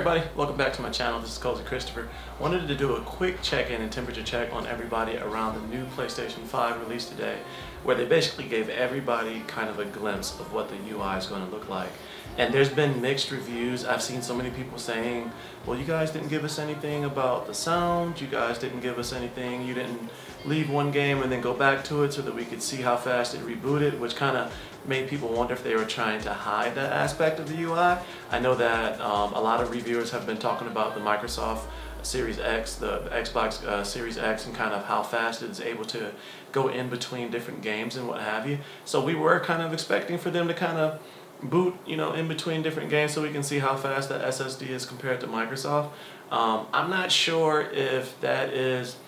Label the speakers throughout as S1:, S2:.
S1: everybody, welcome back to my channel. This is Cozy Christopher. Wanted to do a quick check-in and temperature check on everybody around the new PlayStation 5 release today, where they basically gave everybody kind of a glimpse of what the UI is going to look like. And there's been mixed reviews. I've seen so many people saying, well, you guys didn't give us anything about the sound, you guys didn't give us anything, you didn't leave one game and then go back to it so that we could see how fast it rebooted, which kind of made people wonder if they were trying to hide that aspect of the UI. I know that a lot of reviewers have been talking about the Microsoft Series X, the Xbox Series X, and kind of how fast it is able to go in between different games and what have you. So we were kind of expecting for them to kind of boot, in between different games so we can see how fast that SSD is compared to Microsoft. I'm not sure if that is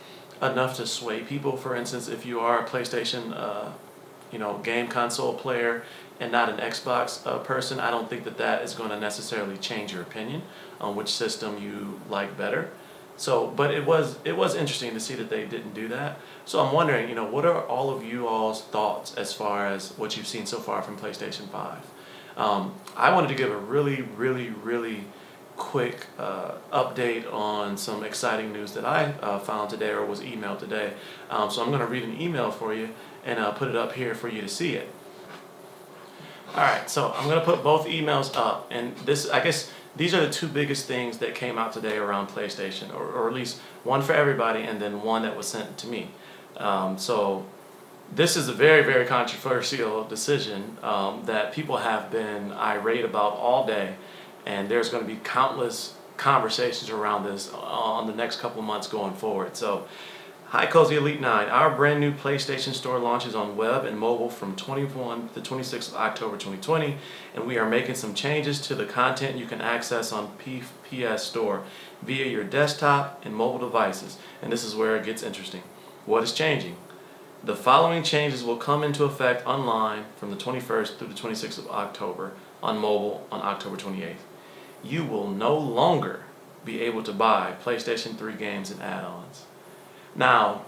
S1: enough to sway people. For instance, if you are a PlayStation game console player and not an Xbox person, I don't think that is going to necessarily change your opinion on which system you like better. So, but it was interesting to see that they didn't do that. So I'm wondering, what are all of you all's thoughts as far as what you've seen so far from PlayStation 5? I wanted to give a really quick update on some exciting news that I found today or was emailed today. So I'm going to read an email for you and put it up here for you to see it. Alright, so I'm going to put both emails up, and I guess these are the two biggest things that came out today around PlayStation, or at least one for everybody and then one that was sent to me. So this is a very controversial decision that people have been irate about all day, and there's going to be countless conversations around this on the next couple of months going forward. So, hi Cozy Elite 9, our brand new PlayStation Store launches on web and mobile from 21 to 26th of October 2020, and we are making some changes to the content you can access on PS Store via your desktop and mobile devices. And this is where it gets interesting. What is changing? The following changes will come into effect online from the 21st through the 26th of October, on mobile on October 28th. You will no longer be able to buy PlayStation 3 games and add-ons. Now,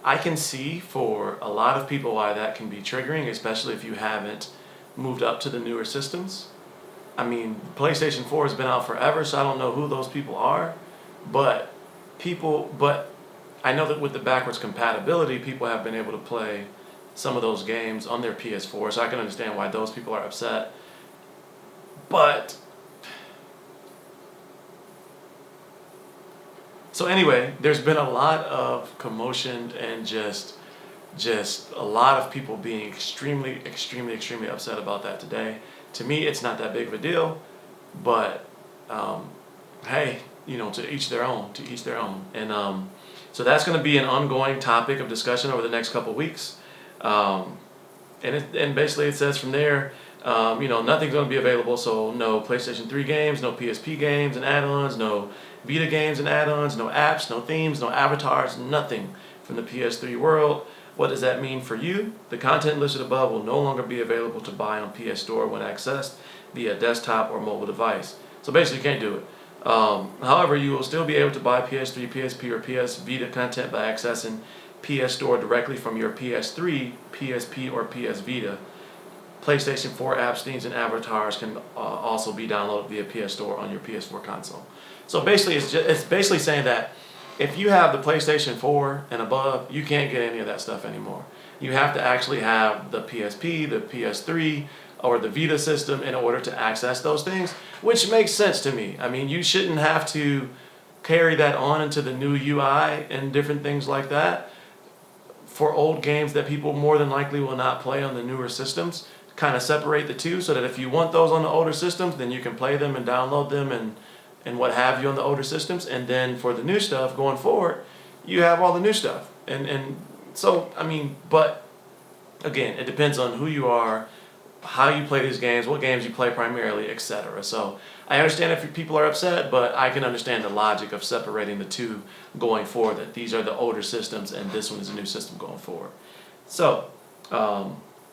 S1: I can see for a lot of people why that can be triggering, especially if you haven't moved up to the newer systems. I mean, PlayStation 4 has been out forever, so I don't know who those people are, but I know that with the backwards compatibility, people have been able to play some of those games on their PS4, so I can understand why those people are upset. But so anyway, there's been a lot of commotion and just a lot of people being extremely upset about that today. To me, it's not that big of a deal, but hey, to each their own. And so that's going to be an ongoing topic of discussion over the next couple of weeks. And basically it says from there, nothing's going to be available. So no PlayStation 3 games, no PSP games and add-ons, no Vita games and add-ons, no apps, no themes, no avatars, nothing from the PS3 world. What does that mean for you? The content listed above will no longer be available to buy on PS Store when accessed via desktop or mobile device. So basically you can't do it. However, you will still be able to buy PS3, PSP, or PS Vita content by accessing PS Store directly from your PS3, PSP, or PS Vita. PlayStation 4 apps, themes, and avatars can also be downloaded via PS Store on your PS4 console. So basically, it's basically saying that if you have the PlayStation 4 and above, you can't get any of that stuff anymore. You have to actually have the PSP, the PS3, or the Vita system in order to access those things, which makes sense to me. I mean, you shouldn't have to carry that on into the new UI and different things like that for old games that people more than likely will not play on the newer systems. Kind of separate the two so that if you want those on the older systems, then you can play them and download them and what have you on the older systems. And then for the new stuff going forward, you have all the new stuff. And so, I mean, but again, it depends on who you are, how you play these games, what games you play primarily, etc. So I understand if people are upset, but I can understand the logic of separating the two going forward, that these are the older systems and this one is a new system going forward. So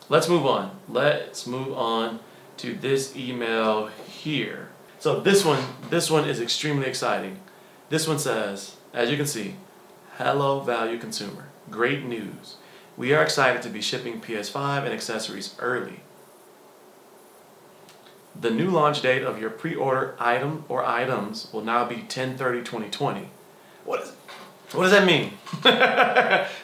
S1: let's move on. Let's move on to this email here. So this one is extremely exciting. This one says, as you can see, hello value consumer. Great news. We are excited to be shipping PS5 and accessories early. The new launch date of your pre-order item or items will now be 10/30/2020. What does that mean?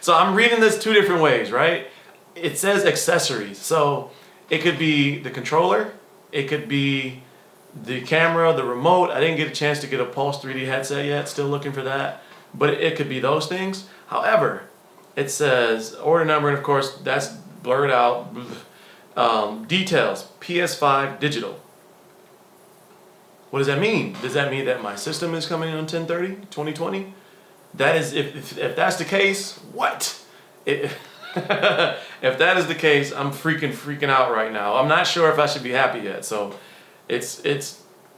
S1: So I'm reading this two different ways, right? It says accessories. So it could be the controller, it could be the camera, the remote. I didn't get a chance to get a Pulse 3D headset yet, still looking for that. But it could be those things. However, it says order number, and of course that's blurred out. Details, PS5 digital. What does that mean? Does that mean that my system is coming on 10/30/2020? That is, if that's the case, what? If that is the case, I'm freaking out right now. I'm not sure if I should be happy yet. So it's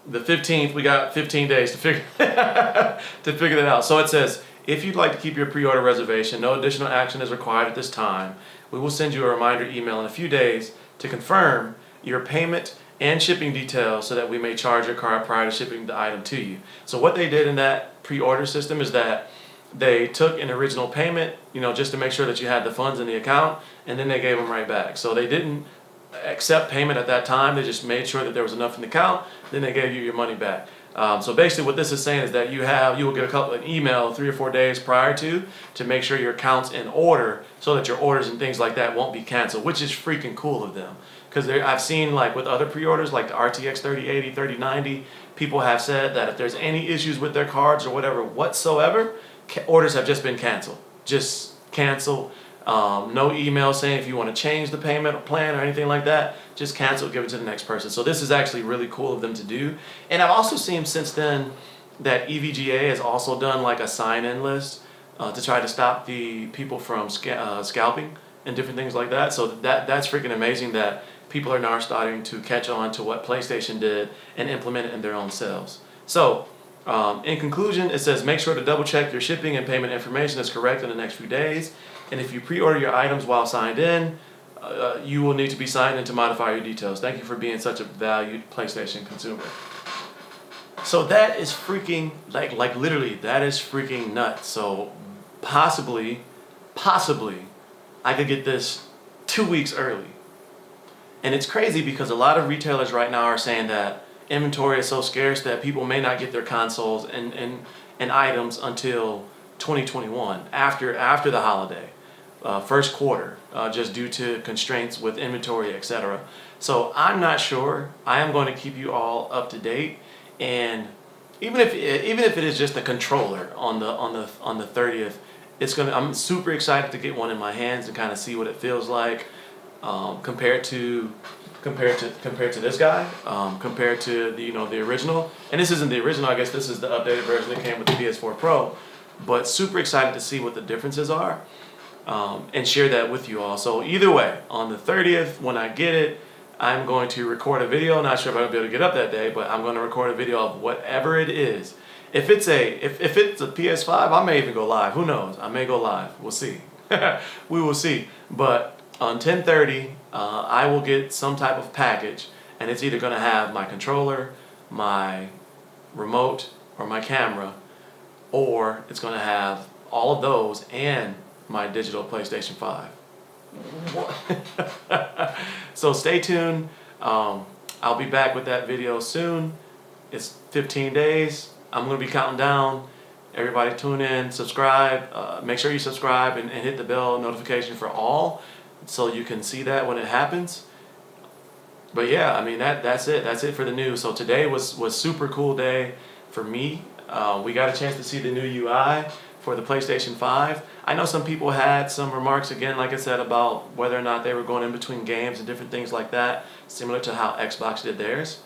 S1: the 15th. We got 15 days to figure that out. So it says, if you'd like to keep your pre-order reservation, no additional action is required at this time. We will send you a reminder email in a few days to confirm your payment and shipping details so that we may charge your card prior to shipping the item to you. So what they did in that pre-order system is that they took an original payment, just to make sure that you had the funds in the account, and then they gave them right back. So they didn't accept payment at that time. They just made sure that there was enough in the account, then they gave you your money back. So basically what this is saying is that you will get an email 3 or 4 days prior to make sure your account's in order so that your orders and things like that won't be canceled, which is freaking cool of them. Because I've seen, like with other pre-orders, like the RTX 3080, 3090, people have said that if there's any issues with their cards or whatever whatsoever, orders have just been canceled. Just cancel. No email saying if you want to change the payment or plan or anything like that. Just cancel, give it to the next person. So this is actually really cool of them to do. And I've also seen since then that EVGA has also done like a sign-in list to try to stop the people from scalping and different things like that. So that's freaking amazing that people are now starting to catch on to what PlayStation did and implement it in their own selves. So in conclusion, it says make sure to double check your shipping and payment information is correct in the next few days. And if you pre-order your items while signed in, you will need to be signed in to modify your details. Thank you for being such a valued PlayStation consumer. So that is freaking, like literally, that is freaking nuts. So possibly, I could get this 2 weeks early. And it's crazy because a lot of retailers right now are saying that inventory is so scarce that people may not get their consoles and items until 2021, after the holiday, first quarter, just due to constraints with inventory, etc. So I'm not sure. I am going to keep you all up to date, and even if it is just a controller on the 30th, I'm super excited to get one in my hands and kind of see what it feels like compared to this guy, compared to the original. And this isn't the original. I guess this is the updated version that came with the PS4 Pro. But super excited to see what the differences are and share that with you all. So either way, on the 30th, when I get it, I'm going to record a video. Not sure if I'm going to be able to get up that day, but I'm going to record a video of whatever it is. If it's a PS5, I may even go live. Who knows? I may go live. We'll see. We will see. But on 10/30, I will get some type of package, and it's either going to have my controller, my remote, or my camera, or it's going to have all of those and my digital PlayStation 5. So stay tuned. I'll be back with that video soon. It's 15 days. I'm going to be counting down. Everybody tune in, subscribe. Make sure you subscribe and hit the bell notification for all so you can see that when it happens. But yeah, I mean, that's it. That's it for the news. So today was super cool day for me. We got a chance to see the new UI for the PlayStation 5. I know some people had some remarks, again, like I said, about whether or not they were going in between games and different things like that, similar to how Xbox did theirs.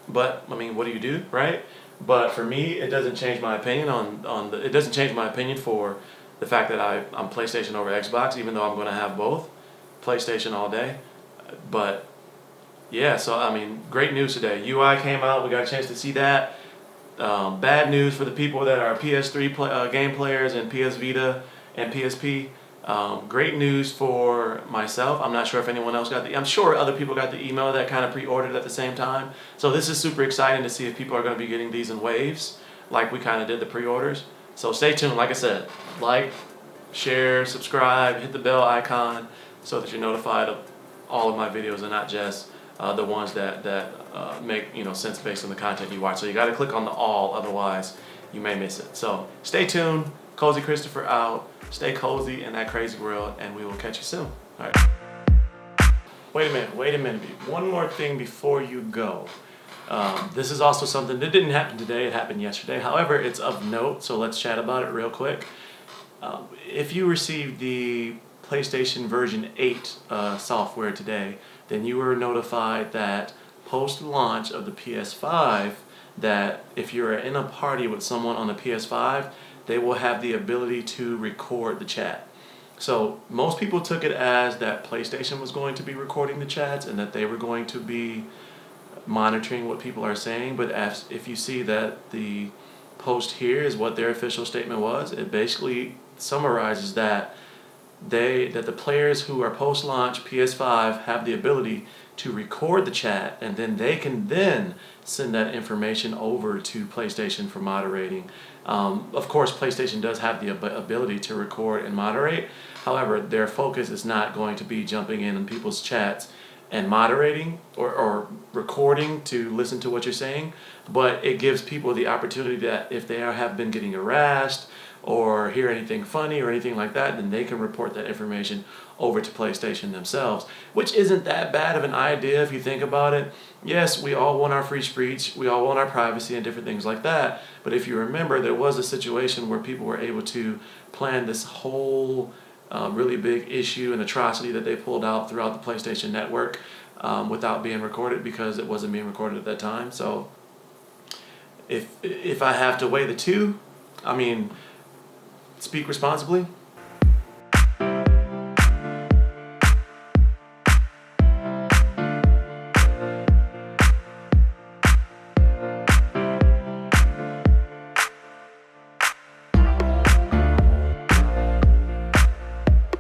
S1: But, I mean, what do you do, right? But for me, it doesn't change my opinion it doesn't change my opinion for the fact that I'm PlayStation over Xbox, even though I'm going to have both. PlayStation all day. But, yeah, so, I mean, great news today. UI came out. We got a chance to see that. Bad news for the people that are PS3 game players and PS Vita and PSP. Great news for myself. I'm not sure if anyone else got I'm sure other people got the email that kind of pre-ordered at the same time. So this is super exciting to see if people are going to be getting these in waves like we kind of did the pre-orders. So stay tuned. Like I said, like, share, subscribe, hit the bell icon so that you're notified of all of my videos and not just the ones that make sense based on the content you watch. So you got to click on the all, otherwise you may miss it. So stay tuned. Cozy Christopher out. Stay cozy in that crazy world, and we will catch you soon. All right. Wait a minute. One more thing before you go. This is also something that didn't happen today. It happened yesterday. However, it's of note, so let's chat about it real quick. If you received the PlayStation version 8 software today, then you were notified that post-launch of the PS5, that if you're in a party with someone on the PS5, they will have the ability to record the chat. So most people took it as that PlayStation was going to be recording the chats and that they were going to be monitoring what people are saying. But if you see that the post here is what their official statement was, it basically summarizes that the players who are post-launch PS5 have the ability to record the chat, and then they can then send that information over to PlayStation for moderating. Of course, PlayStation does have the ability to record and moderate. However, their focus is not going to be jumping in people's chats and moderating or recording to listen to what you're saying, but it gives people the opportunity that if they have been getting harassed or hear anything funny or anything like that, then they can report that information over to PlayStation themselves, which isn't that bad of an idea if you think about it. Yes, we all want our free speech, we all want our privacy and different things like that, but if you remember, there was a situation where people were able to plan this whole really big issue and atrocity that they pulled out throughout the PlayStation network without being recorded because it wasn't being recorded at that time. So if I have to weigh the two, I mean, speak responsibly.